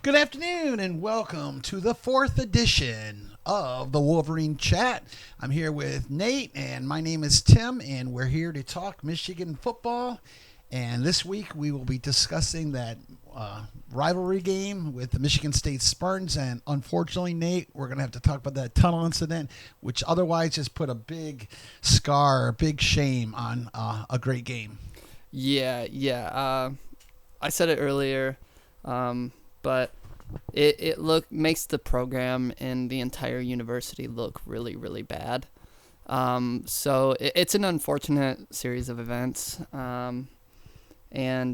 Good afternoon and welcome to the fourth edition of the Wolverine Chat. I'm here with Nate and my name is Tim and we're here to talk Michigan football. And this week we will be discussing that rivalry game with the Michigan State Spartans. And unfortunately, Nate, we're going to have to talk about that tunnel incident, which otherwise just put a big scar, a big shame on a great game. Yeah. I said it earlier, but it makes the program and the entire university look really, really bad. So it's an unfortunate series of events, and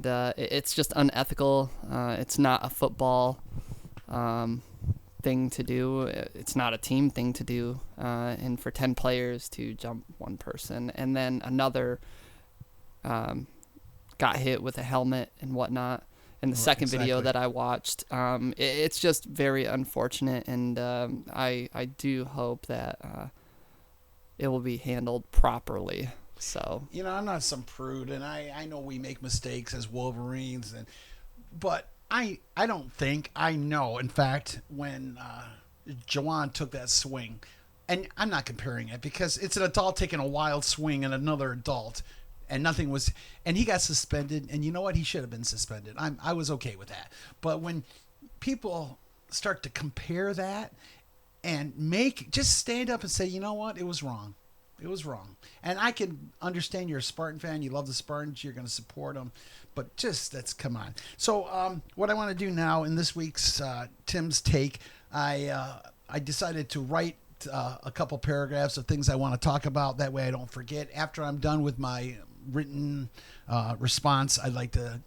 it's just unethical. It's not a football thing to do. It's not a team thing to do. And for 10 players to jump one person and then another got hit with a helmet and whatnot. In the second video that I watched, it's just very unfortunate, and I do hope that it will be handled properly. So I'm not some prude, and I know we make mistakes as Wolverines, but I don't think I know. In fact, when Jawan took that swing, and I'm not comparing it because it's an adult taking a wild swing and another adult, and nothing was, and he got suspended, and you know what, he should have been suspended. I was okay with that. But when people start to compare that and just stand up and say, you know what, it was wrong, and I can understand you're a Spartan fan, you love the Spartans, you're going to support them, but just let's come on. So what I want to do now in this week's Tim's Take, I decided to write a couple paragraphs of things I want to talk about. That way I don't forget. After I'm done with my written response, I'd like to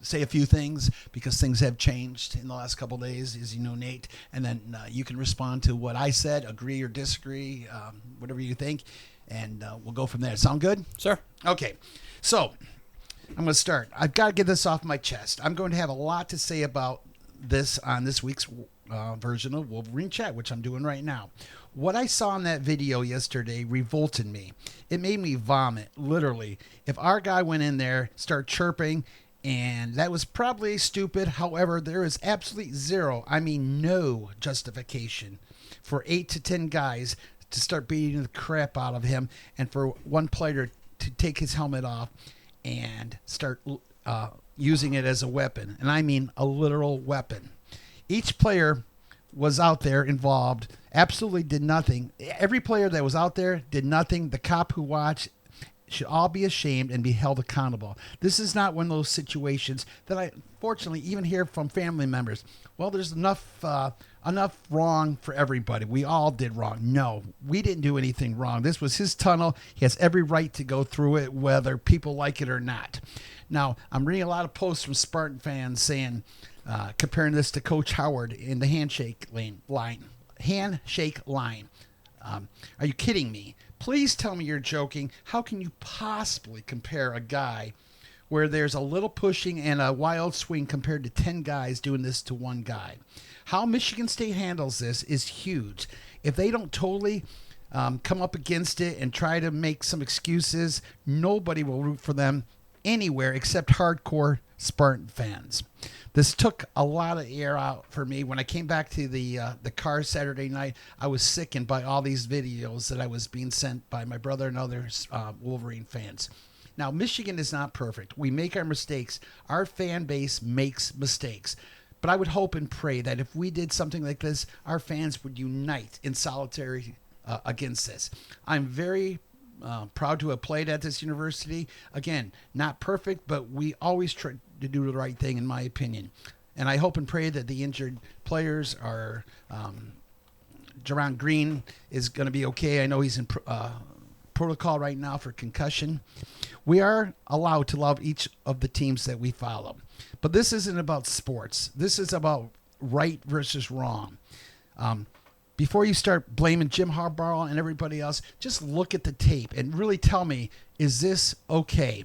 say a few things because things have changed in the last couple of days, as you know, Nate. And then you can respond to what I said, agree or disagree, whatever you think, and we'll go from there. Sound good? sure. Okay. So I'm going to start. I've got to get this off my chest. I'm going to have a lot to say about this on this week's version of Wolverine Chat, which I'm doing right now. What I saw in that video yesterday revolted me. It made me vomit, literally. If our guy went in there, start chirping, and that was probably stupid. However, there is absolutely no justification for 8 to 10 guys to start beating the crap out of him and for one player to take his helmet off and start using it as a weapon. And I mean a literal weapon. Each player was out there involved, absolutely did nothing. Every player that was out there did nothing. The cop who watched should all be ashamed and be held accountable. This is not one of those situations that I fortunately even hear from family members. Well, there's enough wrong for everybody. We all did wrong. No, we didn't do anything wrong. This was his tunnel. He has every right to go through it, whether people like it or not. Now, I'm reading a lot of posts from Spartan fans saying, comparing this to Coach Howard in the handshake line. Are you kidding me? Please tell me you're joking. How can you possibly compare a guy where there's a little pushing and a wild swing compared to 10 guys doing this to one guy? How Michigan State handles this is huge. If they don't totally come up against it and try to make some excuses, nobody will root for them anywhere except hardcore Spartan fans. This took a lot of air out for me. When I came back to the car Saturday night, I was sickened by all these videos that I was being sent by my brother and other Wolverine fans. Now, Michigan is not perfect. We make our mistakes. Our fan base makes mistakes. But I would hope and pray that if we did something like this, our fans would unite in solidarity against this. I'm very proud to have played at this university. Again, not perfect, but we always try to do the right thing, in my opinion. And I hope and pray that the injured players are. Jaron Green is going to be okay. I know he's in protocol right now for concussion. We are allowed to love each of the teams that we follow. But this isn't about sports. This is about right versus wrong. Before you start blaming Jim Harbaugh and everybody else, just look at the tape and really tell me, is this okay?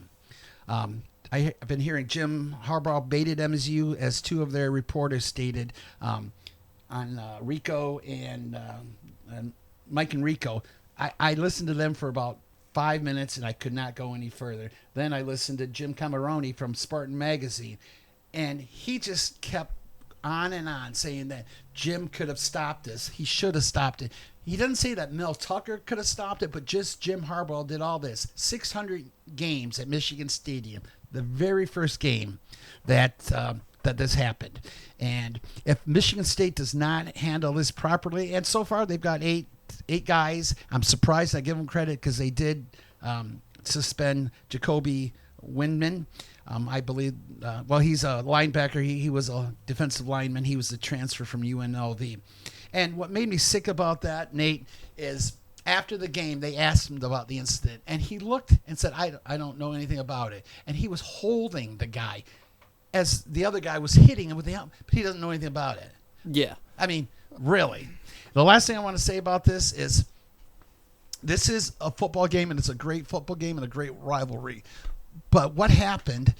I've been hearing Jim Harbaugh baited MSU, as two of their reporters stated on Rico and Mike and Rico. I listened to them for about 5 minutes and I could not go any further. Then I listened to Jim Cameroni from Spartan Magazine, and he just kept on and on saying that Jim could have stopped this. He should have stopped it. He doesn't say that Mel Tucker could have stopped it, but just Jim Harbaugh did all this. 600 games at Michigan Stadium, the very first game that this happened. And if Michigan State does not handle this properly, and so far they've got eight guys. I'm surprised. I give them credit because they did suspend Jacoby Windman. I believe, he's a linebacker. He was a defensive lineman. He was a transfer from UNLV. And what made me sick about that, Nate, is after the game, they asked him about the incident. And he looked and said, I don't know anything about it. And he was holding the guy as the other guy was hitting him with the helmet, but he doesn't know anything about it. Yeah. I mean, really. The last thing I want to say about this is a football game, and it's a great football game and a great rivalry. But what happened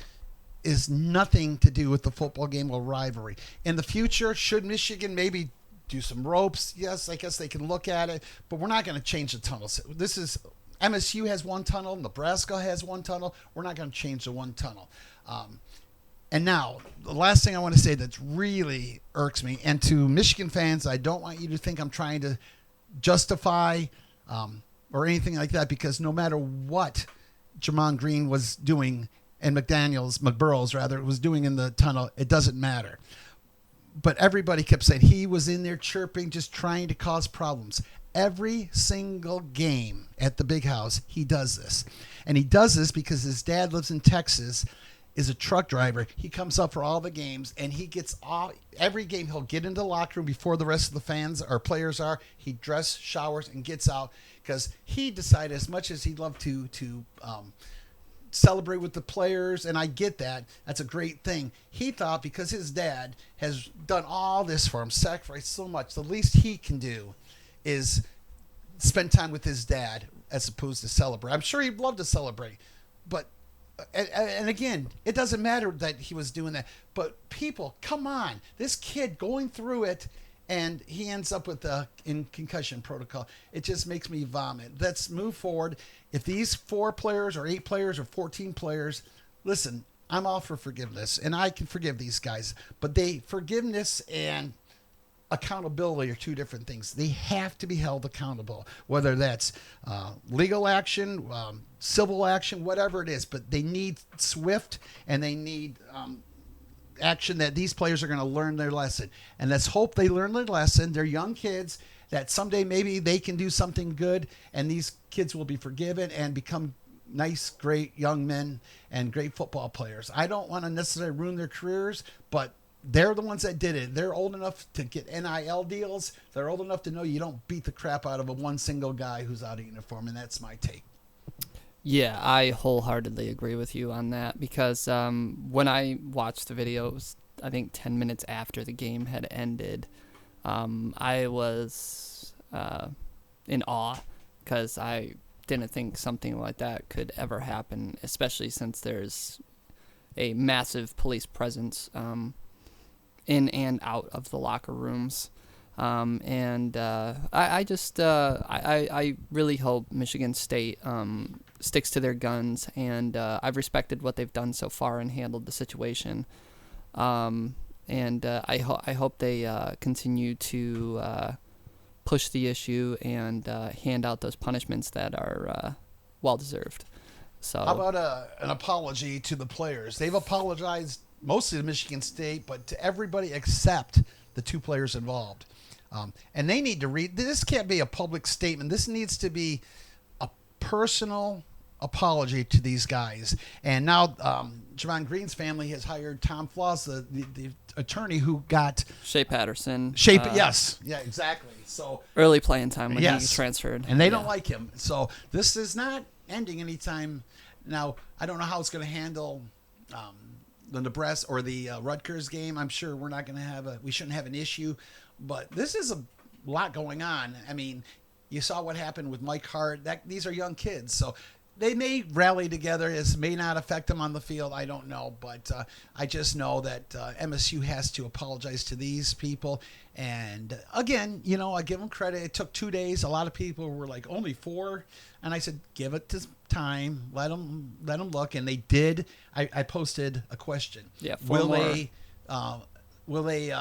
is nothing to do with the football game or rivalry. In the future, should Michigan maybe do some ropes? Yes, I guess they can look at it, but we're not going to change the tunnels. This is MSU has one tunnel, Nebraska has one tunnel. We're not going to change the one tunnel. And now, the last thing I want to say that really irks me, and to Michigan fans, I don't want you to think I'm trying to justify or anything like that, because no matter what Jamon Green was doing and McBurrows was doing in the tunnel, it doesn't matter. But everybody kept saying he was in there chirping, just trying to cause problems. Every single game at the Big House, he does this. And he does this because his dad lives in Texas, is a truck driver. He comes up for all the games, and he gets every game. He'll get into the locker room before the rest of the fans or players are. He showers, and gets out because he decided, as much as he'd love to celebrate with the players, and I get that. That's a great thing. He thought because his dad has done all this for him, sacrificed so much, the least he can do is spend time with his dad as opposed to celebrate. I'm sure he'd love to celebrate, but and again, it doesn't matter that he was doing that, but people, come on, this kid going through it, and he ends up with in concussion protocol. It just makes me vomit. Let's move forward. If these 4 players or 8 players or 14 players, listen, I'm all for forgiveness, and I can forgive these guys, but forgiveness and accountability are two different things. They have to be held accountable, whether that's legal action, civil action, whatever it is, but they need swift, and they need action that these players are going to learn their lesson. And let's hope they learn their lesson. They're young kids that someday maybe they can do something good, and these kids will be forgiven and become nice, great young men and great football players. I don't want to necessarily ruin their careers, but they're the ones that did it. They're old enough to get NIL deals. They're old enough to know you don't beat the crap out of one single guy who's out of uniform, and that's my take. Yeah, I wholeheartedly agree with you on that, because when I watched the videos, I think 10 minutes after the game had ended, I was in awe, because I didn't think something like that could ever happen, especially since there's a massive police presence in and out of the locker rooms. I really hope Michigan State sticks to their guns, and I've respected what they've done so far and handled the situation. I hope they continue to push the issue and hand out those punishments that are well-deserved. So, how about an apology to the players? They've apologized mostly to Michigan State, but to everybody except the 2 players involved. And they need to read. This can't be a public statement. This needs to be a personal apology to these guys. And now Javon Green's family has hired Tom Floss, the attorney who got Shea Patterson. Yes. Yeah, exactly. So early playing time when he transferred. And they don't like him. So this is not ending anytime. Now, I don't know how it's going to handle the Nebraska or the Rutgers game. I'm sure we shouldn't have an issue, but this is a lot going on. I mean, you saw what happened with Mike Hart. These are young kids, so they may rally together. It may not affect them on the field. I don't know, but I just know that MSU has to apologize to these people. And again, I give them credit. It took 2 days. A lot of people were like, only 4, and I said, give it to time. Let them look, and they did. I posted a question. Yeah, will they will they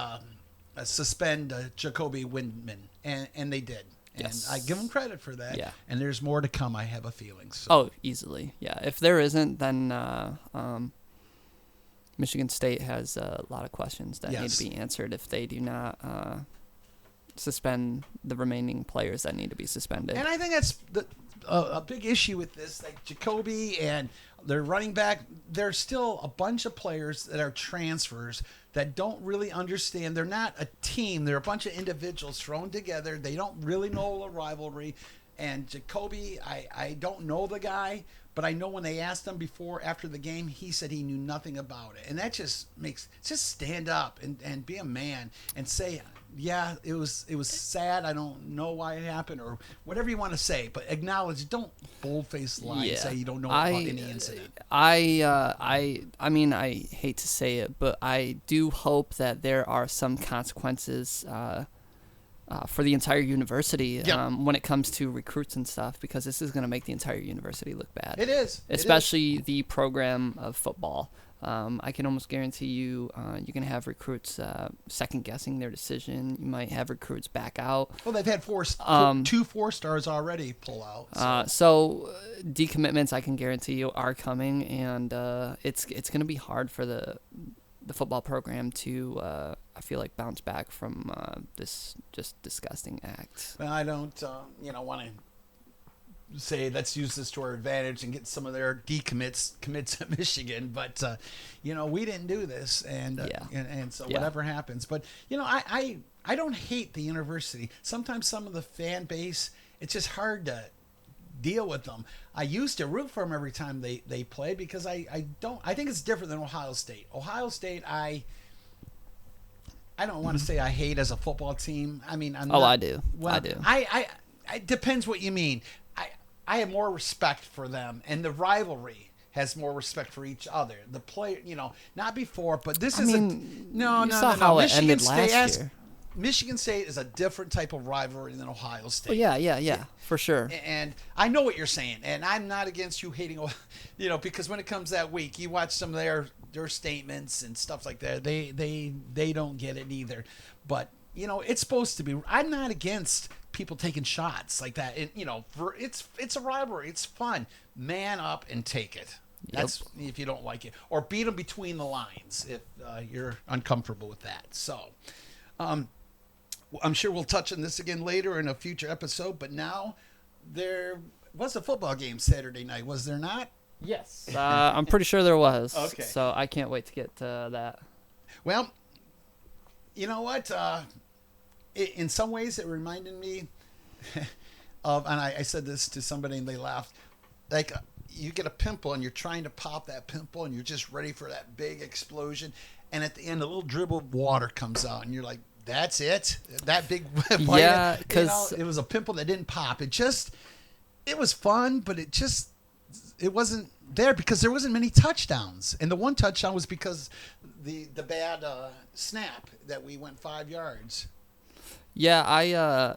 suspend Jacoby Windman? And they did. And Yes. I give them credit for that. Yeah. And there's more to come, I have a feeling. So. Oh, easily. Yeah. If there isn't, then Michigan State has a lot of questions that need Yes. to be answered if they do not suspend the remaining players that need to be suspended. And I think that's a big issue with this. Like Jacoby and their running back, there's still a bunch of players that are transfers that don't really understand. They're not a team. They're a bunch of individuals thrown together. They don't really know the rivalry. And Jacoby, I don't know the guy, but I know when they asked him after the game, he said he knew nothing about it. And that just just stand up and be a man and say, yeah, it was sad. I don't know why it happened or whatever you want to say, but acknowledge. Don't bold-faced lie and say you don't know about any incident. I mean, I hate to say it, but I do hope that there are some consequences for the entire university when it comes to recruits and stuff, because this is going to make the entire university look bad. It is. Especially the program of football. I can almost guarantee you you're going to have recruits second-guessing their decision. You might have recruits back out. Well, they've had 2 4-stars already pull out. So decommitments, I can guarantee you, are coming, and it's going to be hard for the football program to, I feel like, bounce back from this just disgusting act. Well, I don't, want to say let's use this to our advantage and get some of their commits at Michigan, but we didn't do this, and so whatever happens. But I don't hate the university. Sometimes some of the fan base, it's just hard to deal with them. I used to root for them every time they played because I think it's different than Ohio State. Ohio State, I don't want to say I hate as a football team. I mean, I do. Well, I do. It depends what you mean. I have more respect for them, and the rivalry has more respect for each other. The player, not before, but this is no. Michigan State Michigan State is a different type of rivalry than Ohio State. Oh, yeah, for sure. And I know what you're saying, and I'm not against you hating, because when it comes that week, you watch some of their statements and stuff like that. They don't get it either, but it's supposed to be. I'm not against people taking shots like that. And, it's a rivalry. It's fun. Man up and take it. That's if you don't like it, or beat them between the lines if you're uncomfortable with that. So. I'm sure we'll touch on this again later in a future episode, but now there was a football game Saturday night, was there not? Yes. I'm pretty sure there was. Okay. So I can't wait to get to that. Well, you know what? In some ways, it reminded me of, and I said this to somebody and they laughed, like you get a pimple and you're trying to pop that pimple and you're just ready for that big explosion. And at the end, a little dribble of water comes out and you're like, that's it? That big yeah, because it was a pimple that didn't pop. It was fun, but it wasn't there because there wasn't many touchdowns. And the one touchdown was because the bad snap that we went 5 yards. Yeah, I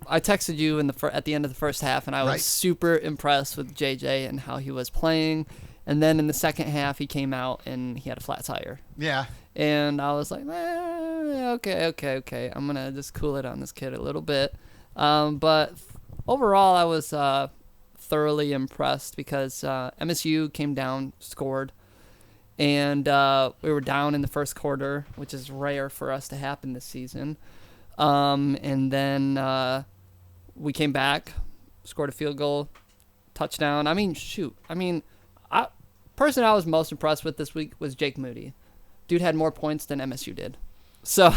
texted you at the end of the first half, and I was super impressed with JJ and how he was playing. And then in the second half, he came out and he had a flat tire. Yeah. And I was like, okay. I'm going to just cool it on this kid a little bit. But overall, I was thoroughly impressed because MSU came down, scored. And we were down in the first quarter, which is rare for us to happen this season. And then we came back, scored a field goal, touchdown. Person I was most impressed with this week was Jake Moody. Dude had more points than MSU did. So,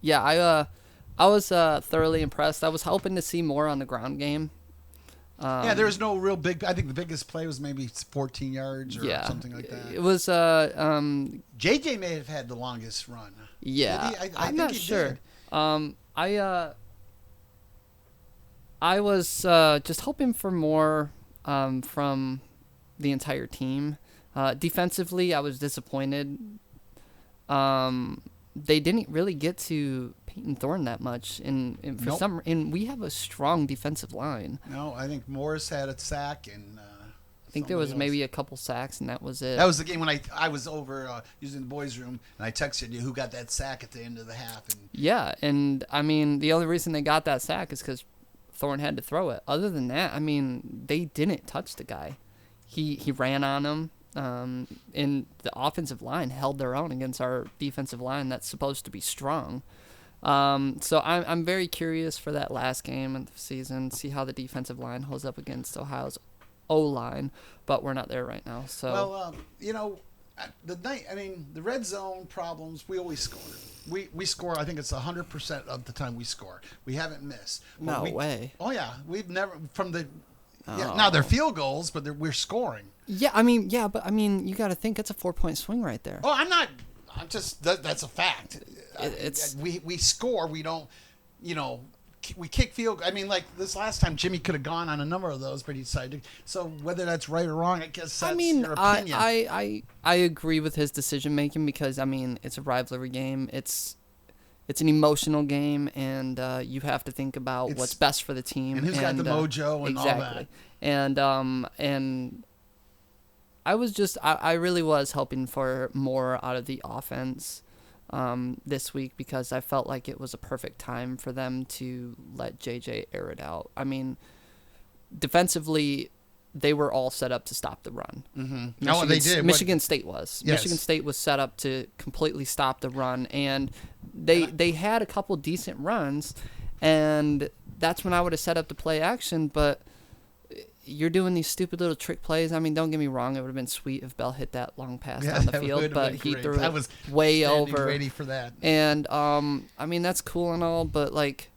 yeah, I was thoroughly impressed. I was hoping to see more on the ground game. There was no real big. I think the biggest play was maybe 14 yards or something like that. It was. JJ may have had the longest run. Yeah, I'm not sure. I was just hoping for more from the entire team. Defensively, I was disappointed. They didn't really get to Peyton Thorne that much, and we have a strong defensive line. No, I think Morris had a sack and think there was maybe a couple sacks, and that was it. That was the game when I was over using the boys' room, and I texted you who got that sack at the end of the half. And yeah, and I mean, the only reason they got that sack is because Thorne had to throw it. Other than that, I mean, they didn't touch the guy. He ran on him, and the offensive line held their own against our defensive line that's supposed to be strong. So I'm very curious for that last game of the season, see how the defensive line holds up against Ohio's O-line, but we're not there right now. So well, the red zone problems, we always score. We score. I think it's 100% of the time we score. We haven't missed. No way. Oh yeah, we've never from the. Yeah, now they're field goals, but we're scoring. Yeah, I mean, you got to think it's a 4-point swing right there. Oh, I'm not. I'm just that's a fact. We score. We don't. We kick field. I mean, like this last time, Jimmy could have gone on a number of those, but he decided. So whether that's right or wrong, I guess that's your opinion. I agree with his decision making because I mean it's a rivalry game. It's an emotional game, and you have to think about what's best for the team. And who's got the mojo and all that. And I really was hoping for more out of the offense this week because I felt like it was a perfect time for them to let JJ air it out. I mean, defensively, they were all set up to stop the run. Mm-hmm. They did. Michigan State was. Yes. Michigan State was set up to completely stop the run, and they had a couple decent runs, and that's when I would have set up the play action, but you're doing these stupid little trick plays. I mean, don't get me wrong. It would have been sweet if Bell hit that long pass down the field, but he threw it way over. Ready for that. And, I mean, that's cool and all, but, like,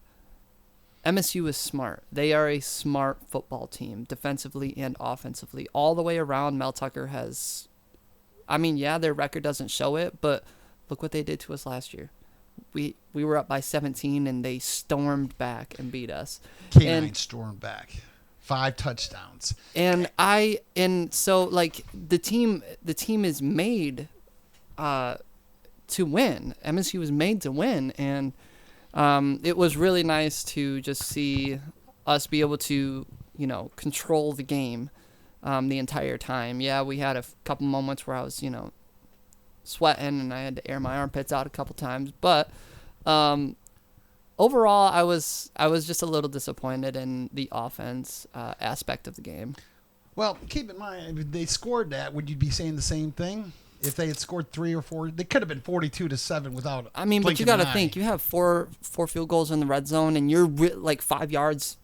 MSU is smart. They are a smart football team, defensively and offensively. All the way around, Mel Tucker has... I mean, yeah, their record doesn't show it, but look what they did to us last year. We were up by 17, and they stormed back and beat us. K-9 stormed back. 5 touchdowns. And so like the team is made to win. MSU was made to win, and it was really nice to just see us be able to control the game the entire time. Yeah, we had a couple moments where I was sweating and I had to air my armpits out a couple times, but overall, I was just a little disappointed in the offense aspect of the game. Well, keep in mind, if they scored that, would you be saying the same thing? If they had scored 3 or 4, they could have been 42-7 without. I mean, but you got to think, you have four field goals in the red zone, and you're like 5 yards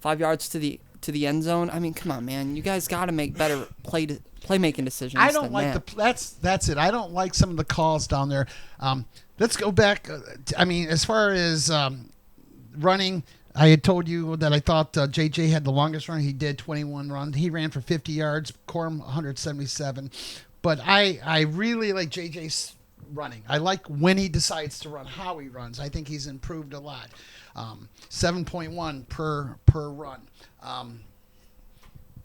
to the end zone. I mean, come on, man, you guys got to make better playmaking decisions. I don't like that's it. I don't like some of the calls down there. Let's go back. I mean, as far as running, I had told you that I thought JJ had the longest run. He did 21 runs. He ran for 50 yards. Corum 177. But I really like JJ's running. I like when he decides to run, how he runs. I think he's improved a lot. 7.1 per run.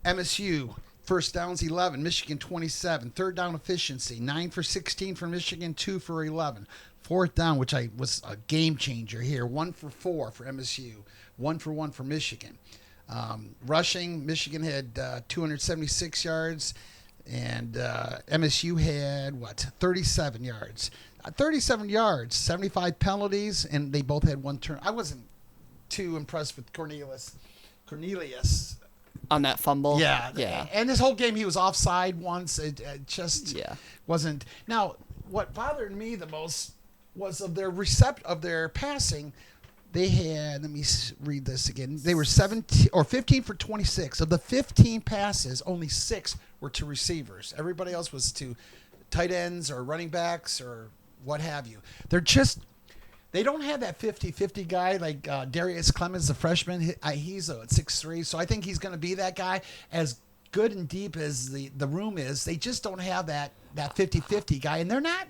MSU. First downs 11, Michigan 27. Third down efficiency 9 for 16 for Michigan, 2 for 11. Fourth down, which was a game changer here, 1 for 4 for MSU, 1 for 1 for Michigan. Rushing, Michigan had 276 yards, and MSU had 37 yards. 37 yards, 75 penalties, and they both had 1 turn. I wasn't too impressed with Cornelius. On that fumble? Yeah. And this whole game, he was offside once. It just wasn't. Now, what bothered me the most was of their passing. They had, let me read this again. They were 15 for 26. Of the 15 passes, only 6 were to receivers. Everybody else was to tight ends or running backs or what have you. They don't have that 50-50 guy like Darius Clemens, the freshman. He's at 6'3", so I think he's going to be that guy. As good and deep as the room is, they just don't have that 50-50 guy, and they're not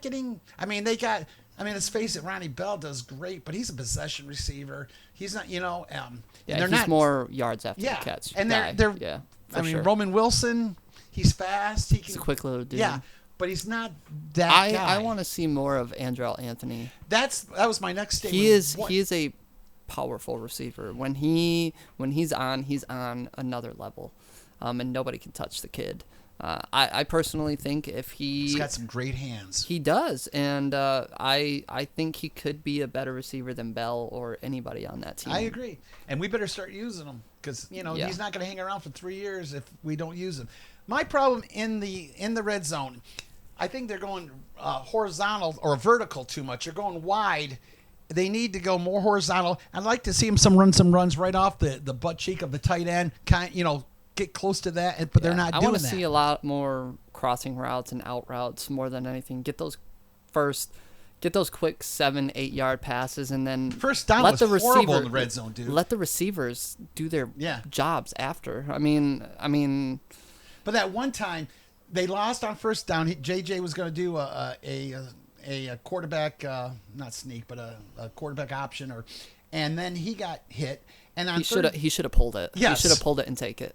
getting. I mean, let's face it, Ronnie Bell does great, but he's a possession receiver. He's not, he's more yards after the catch. And they're sure. Roman Wilson, he's fast. He's a quick little dude. Yeah. But he's not that guy. I want to see more of Andrell Anthony. That was my next statement. He is a powerful receiver. When he's on another level. and nobody can touch the kid. I personally think if He's got some great hands. he does, and I think he could be a better receiver than Bell or anybody on that team. I agree, and we better start using him because Yeah. he's not going to hang around for 3 years if we don't use him. My problem in the red zone, I think they're going horizontal or vertical too much. They're going wide. They need to go more horizontal. I'd like to see him run some runs right off the butt cheek of the tight end, get close to that, but they're not doing that. I want to see a lot more crossing routes and out routes more than anything. Get those quick 7-8 yard passes, and then First down let was the horrible receiver in the red zone, dude. Let the receivers do their Yeah. jobs after. I mean, But that one time, they lost on first down. JJ was going to do a quarterback, not sneak, but a quarterback option, and then he got hit. And on he should have pulled it. Yes. He should have pulled it and taken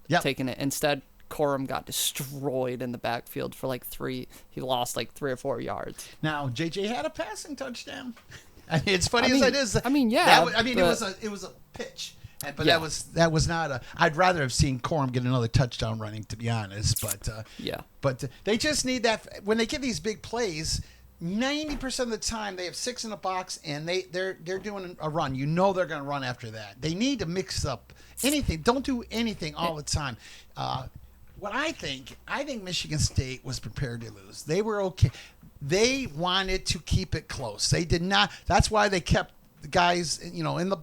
it. Instead, Corum got destroyed in the backfield for he lost 3 or 4 yards. Now JJ had a passing touchdown. I mean, it's funny as it is. Yeah. It was a pitch. But yeah. that was not a. I'd rather have seen Corum get another touchdown running, to be honest. But yeah. But they just need that when they get these big plays. 90% of the time they have 6 in a box and they're doing a run. They're going to run after that. They need to mix up anything. Don't do anything all the time. What I think Michigan State was prepared to lose. They were okay. They wanted to keep it close. They did not. That's why they kept the guys, in the.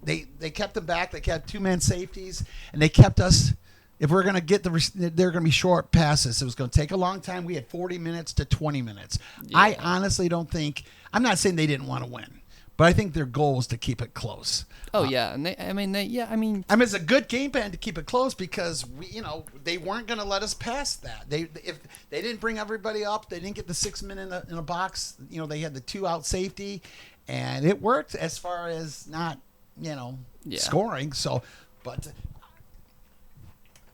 They kept them back. They kept 2-man safeties, and they kept us. If we're going to get they're going to be short passes. It was going to take a long time. We had 40 minutes to 20 minutes. Yeah. I honestly don't think. I'm not saying they didn't want to win, but I think their goal was to keep it close. Oh yeah, and it's a good game plan to keep it close because they weren't going to let us pass that. If they didn't bring everybody up, they didn't get the 6 men in a box. They had the 2 out safety, and it worked as far as not scoring. So, but.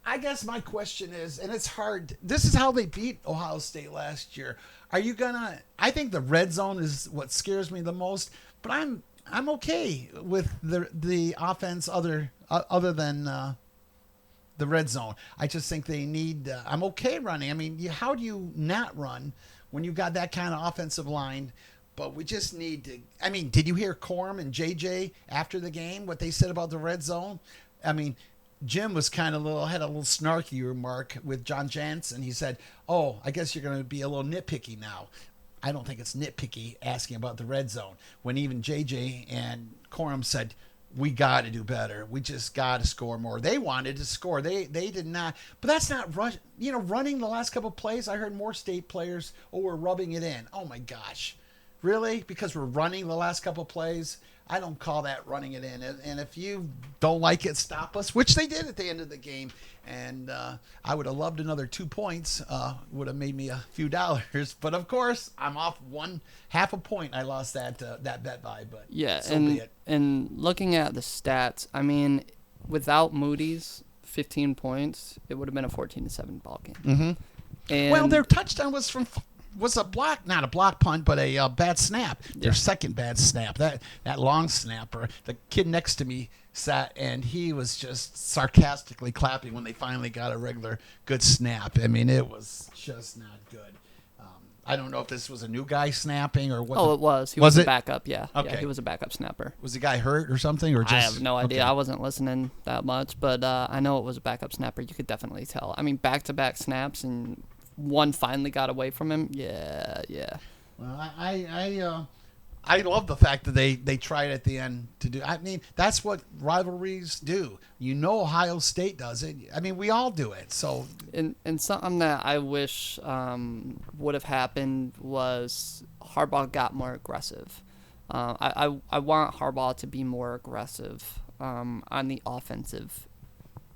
I guess my question is, and it's hard. This is how they beat Ohio State last year. Are you gonna? I think the red zone is what scares me the most. But I'm okay with the offense other than the red zone. I just think they need. I'm okay running. I mean, how do you not run when you've got that kind of offensive line? But we just need to. I mean, did you hear Corum and JJ after the game what they said about the red zone? I mean. Jim was had a little snarky remark with John Jansen. He said, "Oh, I guess you're going to be a little nitpicky now." I don't think it's nitpicky asking about the red zone when even JJ and Corum said, "We got to do better. We just got to score more." They wanted to score. They did not. But that's not running the last couple of plays. I heard more state players, we're rubbing it in. Oh my gosh, really? Because we're running the last couple of plays. I don't call that running it in. And if you don't like it, stop us, which they did at the end of the game. And I would have loved another 2 points. Would have made me a few dollars. But, of course, I'm off half a point. I lost that bet by. But yeah, so be it. And looking at the stats, I mean, without Moody's 15 points, it would have been a 14-7 ball game. Mm-hmm. And their touchdown was a block, not a block punt, but a bad snap. Their second bad snap. That long snapper. The kid next to me sat, and he was just sarcastically clapping when they finally got a regular good snap. I mean, it was just not good. I don't know if this was a new guy snapping or what. Oh, it was. He was a backup, yeah. Okay. Yeah, he was a backup snapper. Was the guy hurt or something? Or just? I have no idea. Okay. I wasn't listening that much, but I know it was a backup snapper. You could definitely tell. I mean, back-to-back snaps, and one finally got away from him. Yeah. Well, I love the fact that they tried at the end to do. I mean, that's what rivalries do. Ohio State does it. I mean, we all do it. So, and something that I wish would have happened was Harbaugh got more aggressive. I want Harbaugh to be more aggressive on the offensive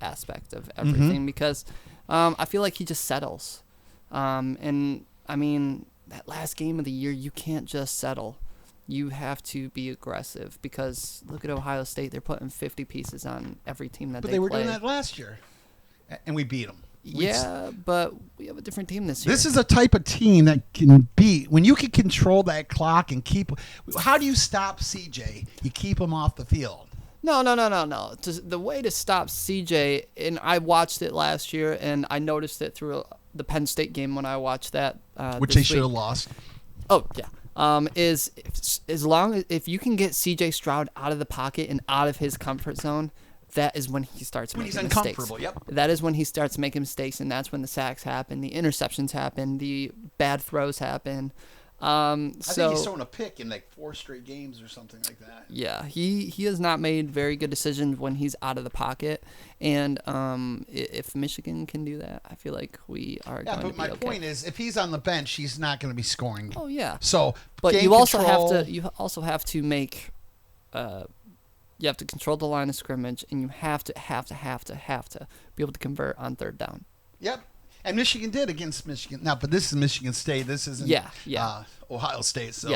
aspect of everything because I feel like he just settles. And I mean, that last game of the year, you can't just settle. You have to be aggressive because look at Ohio State. They're putting 50 pieces on every team that they play. But they were doing that last year, and we beat them. Yeah, but we have a different team this year. This is a type of team that can beat. When you can control that clock and keep. How do you stop CJ? You keep him off the field. No. The way to stop CJ, and I watched it last year, and I noticed it through the Penn State game when I watched that. Which they should have lost. Oh yeah. Is as long as if you can get CJ Stroud out of the pocket and out of his comfort zone, that is when he starts making mistakes. When he's uncomfortable, yep. That is when he starts making mistakes, and that's when the sacks happen, the interceptions happen, the bad throws happen. I think he's thrown a pick in like 4 straight games or something like that. Yeah, he has not made very good decisions when he's out of the pocket, and if Michigan can do that, I feel like we are going to be okay. Yeah, but my point is, if he's on the bench, he's not going to be scoring. Oh yeah. So, but you also have to make, you have to control the line of scrimmage, and you have to be able to convert on third down. Yep. And Michigan did against Michigan. Now, but this is Michigan State. This isn't Ohio State. So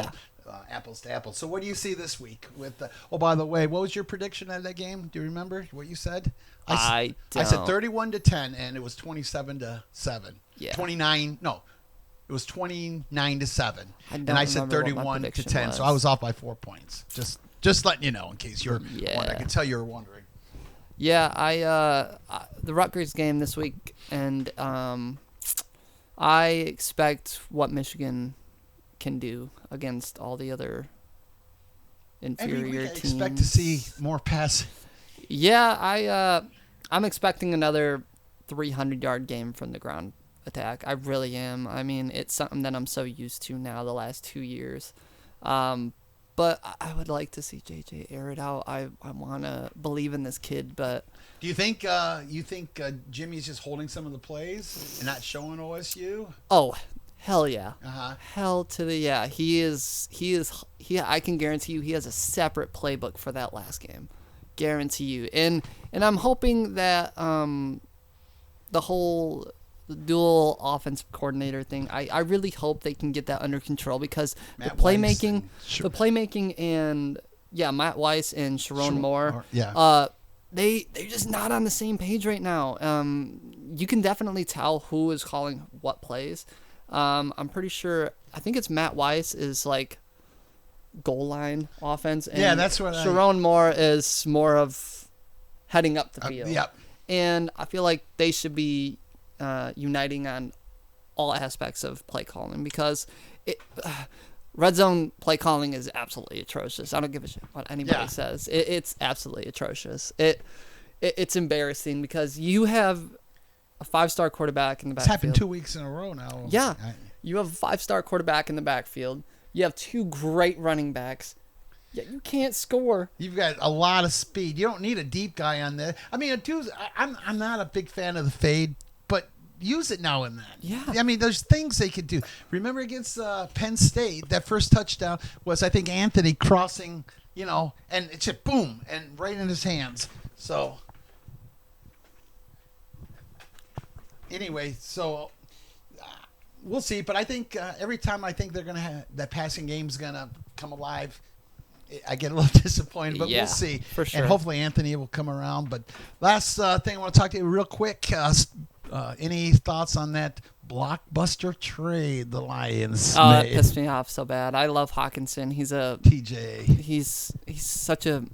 apples to apples. So what do you see this week? With by the way, what was your prediction of that game? Do you remember what you said? I don't. I said 31-10, and it was 27-7. Yeah. 29. No, it was 29-7. And I said 31-10. Was. So I was off by 4 points. Just letting you know in case you're. I can tell you were wondering. Yeah, the Rutgers game this week, and I expect what Michigan can do against all the other inferior teams. I expect to see more passing. Yeah, I'm expecting another 300-yard game from the ground attack. I really am. I mean, it's something that I'm so used to now the last 2 years. But I would like to see JJ air it out. I want to believe in this kid, but do you think Jimmy's just holding some of the plays and not showing OSU? Oh, hell yeah. Uh-huh. Hell to the yeah. He is I can guarantee you he has a separate playbook for that last game. Guarantee you. And I'm hoping that the whole dual offensive coordinator thing, I really hope they can get that under control, because the playmaking and Matt Weiss and Sharon Moore, they're just not on the same page right now. You can definitely tell who is calling what plays. I'm pretty sure, I think it's Matt Weiss is like goal line offense, and that's what Sharon Moore is more of heading up the field. Yep. And I feel like they should be uniting on all aspects of play calling, because red zone play calling is absolutely atrocious. I don't give a shit what anybody says. It's absolutely atrocious. It's embarrassing, because you have a 5-star quarterback in the backfield. It's happened 2 weeks in a row now. Yeah. You have a 5-star quarterback in the backfield. You have 2 great running backs. Yeah, you can't score. You've got a lot of speed. You don't need a deep guy on there. I mean, I'm not a big fan of the fade, but use it now and then. Yeah. I mean, there's things they could do. Remember against Penn State, that first touchdown was, I think, Anthony crossing, and it just boom, and right in his hands. So, anyway, we'll see. But I think every time I think they're going to have that passing game's going to come alive, I get a little disappointed, but we'll see. For sure. And hopefully Anthony will come around. But last thing I want to talk to you real quick. Any thoughts on that blockbuster trade the Lions made? It pissed me off so bad. I love Hawkinson. He's a TJ. He's such a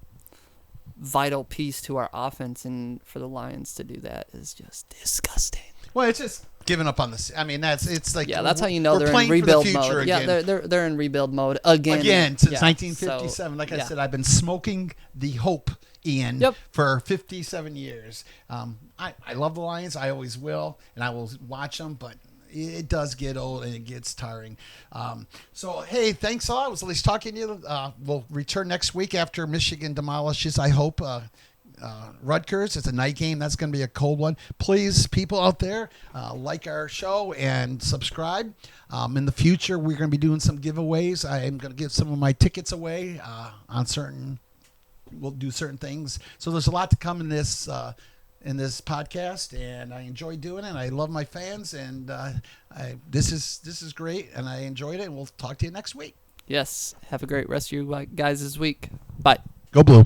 vital piece to our offense, and for the Lions to do that is just disgusting. Well, it's just giving up on this. I mean, it's like that's how you know they're in rebuild mode. Again. Yeah, they're in rebuild mode again. Since 1957. So, like I said, I've been smoking the hope, Ian, for 57 years. I love the Lions. I always will, and I will watch them, but it does get old and it gets tiring. So, hey, thanks a lot. It was at least talking to you. We'll return next week after Michigan demolishes, I hope, Rutgers. It's a night game. That's going to be a cold one. Please, people out there, like our show and subscribe. In the future, we're going to be doing some giveaways. I am going to give some of my tickets away on certain. We'll do certain things. So there's a lot to come in this podcast, and I enjoy doing it. I love my fans, and this is great, and I enjoyed it. And we'll talk to you next week. Yes. Have a great rest of you guys this week. Bye. Go Blue.